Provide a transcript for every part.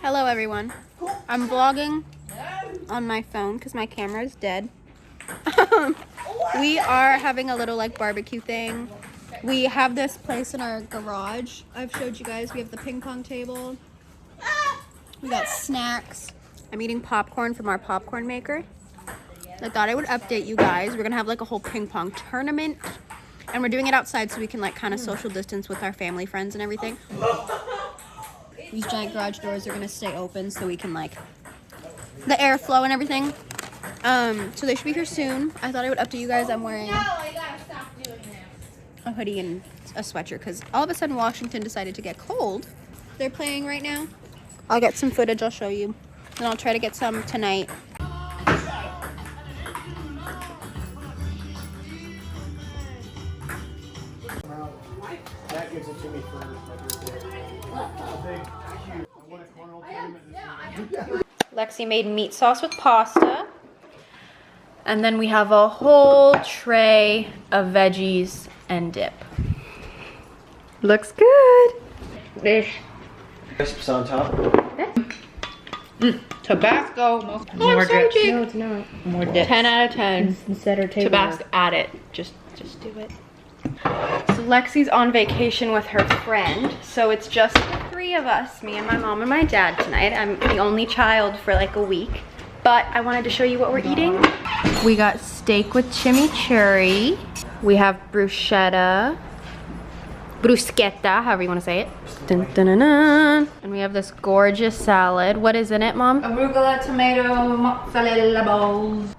Hello everyone. I'm vlogging on my phone because my camera is dead. We are having a little like barbecue thing. We have this place in our garage. I've showed you guys. We have the ping pong table. We got snacks. I'm eating popcorn from our popcorn maker. I thought I would update you guys. We're gonna have like a whole ping pong tournament, and we're doing it outside so we can like kind of social distance with our family, friends, and everything. These giant garage doors are gonna stay open so we can like the airflow and everything. So they should be here soon. I thought I would update you guys. I'm wearing a hoodie and a sweatshirt because all of a sudden Washington decided to get cold. They're playing right now. I'll get some footage. I'll show you, and I'll try to get some tonight. That gives it to me for Lexi made meat sauce with pasta. And then we have a whole tray of veggies and dip. Looks good. crisps on top. Tabasco. More dip. No, it's not. More dip. 10 out of 10. Instead of table. Tabasco, add it. Just do it. So Lexi's on vacation with her friend. So it's just the three of us, me and my mom and my dad tonight. I'm the only child for like a week. But I wanted to show you what we're eating. We got steak with chimichurri. We have bruschetta. Bruschetta, however you want to say it. Dun, dun, dun, dun. And we have this gorgeous salad. What is in it, Mom? Arugula, tomato, mozzarella balls.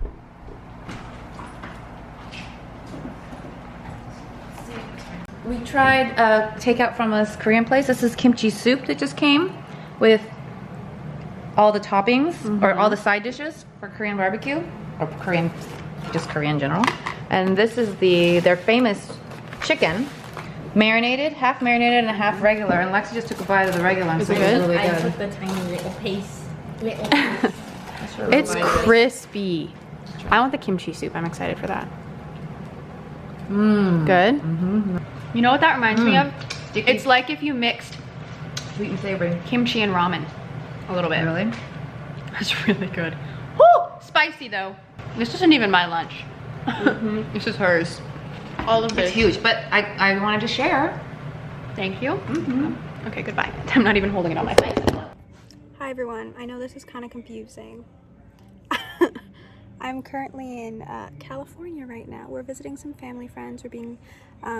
We tried takeout from this Korean place. This is kimchi soup that just came with all the toppings or all the side dishes for Korean barbecue or Korean, just Korean in general. And this is their famous chicken, marinated, half marinated and half regular. And Lexi just took a bite of the regular. Is it good? Really I good. took the tiny little piece. It's crispy. I want the kimchi soup. I'm excited for that. Good? You know what that reminds me of? Sticky. It's like if you mixed Sweet and savory. kimchi and ramen a little bit. Really? That's really good. Woo! Spicy though. This isn't even my lunch. This is hers. All of this. It's huge, but I wanted to share. Thank you. Okay, goodbye. I'm not even holding it on my face. Hi everyone. I know this is kind of confusing. I'm currently in California right now. We're visiting some family friends. We're being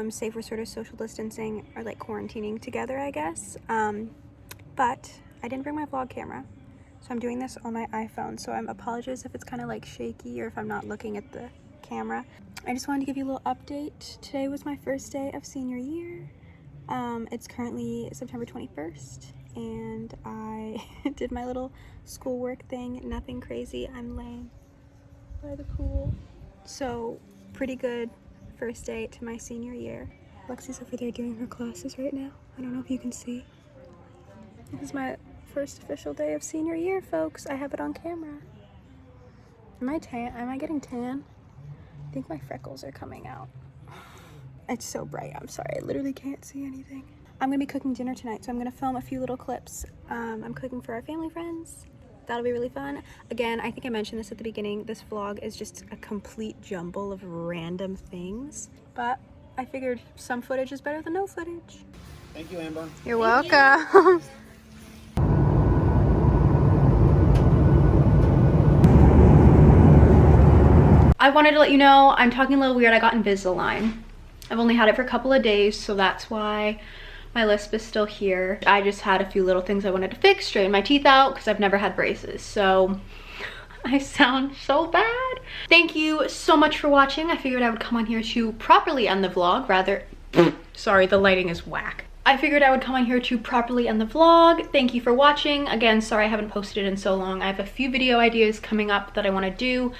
safe. We're sort of social distancing or like quarantining together, I guess. But I didn't bring my vlog camera, so I'm doing this on my iPhone. So I'm apologize if it's kind of like shaky or if I'm not looking at the camera. I just wanted to give you a little update. Today was my first day of senior year. It's currently September 21st, and I did my little schoolwork thing. Nothing crazy. I'm laying by the pool. So pretty good first day to my senior year. Lexi's over there doing her classes right now. I don't know if you can see. This is my first official day of senior year, folks. I have it on camera. Am I tan? Am I getting tan? I think my freckles are coming out. It's so bright. I'm sorry. I literally can't see anything. I'm gonna be cooking dinner tonight, so I'm gonna film a few little clips. I'm cooking for our family friends. That'll be really fun. Again, I think I mentioned this at the beginning. This vlog is just a complete jumble of random things, but I figured some footage is better than no footage. Thank you, Amber. You're welcome. I wanted to let you know I'm talking a little weird. I got Invisalign. I've only had it for a couple of days, so that's why my lisp is still here. I just had a few little things I wanted to fix, straighten my teeth out, because I've never had braces. So I sound so bad. Thank you so much for watching. I figured I would come on here to properly end the vlog, rather, sorry, the lighting is whack. I figured I would come on here to properly end the vlog. Thank you for watching. Again, sorry I haven't posted it in so long. I have a few video ideas coming up that I want to do,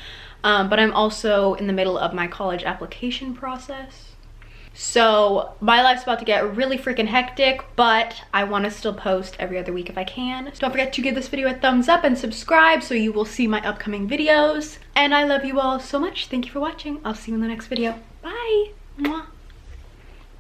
but I'm also in the middle of my college application process. So my life's about to get really freaking hectic, but I want to still post every other week if I can. So don't forget to give this video a thumbs up and subscribe so you will see my upcoming videos. And I love you all so much. Thank you for watching. I'll see you in the next video. Bye. Mwah.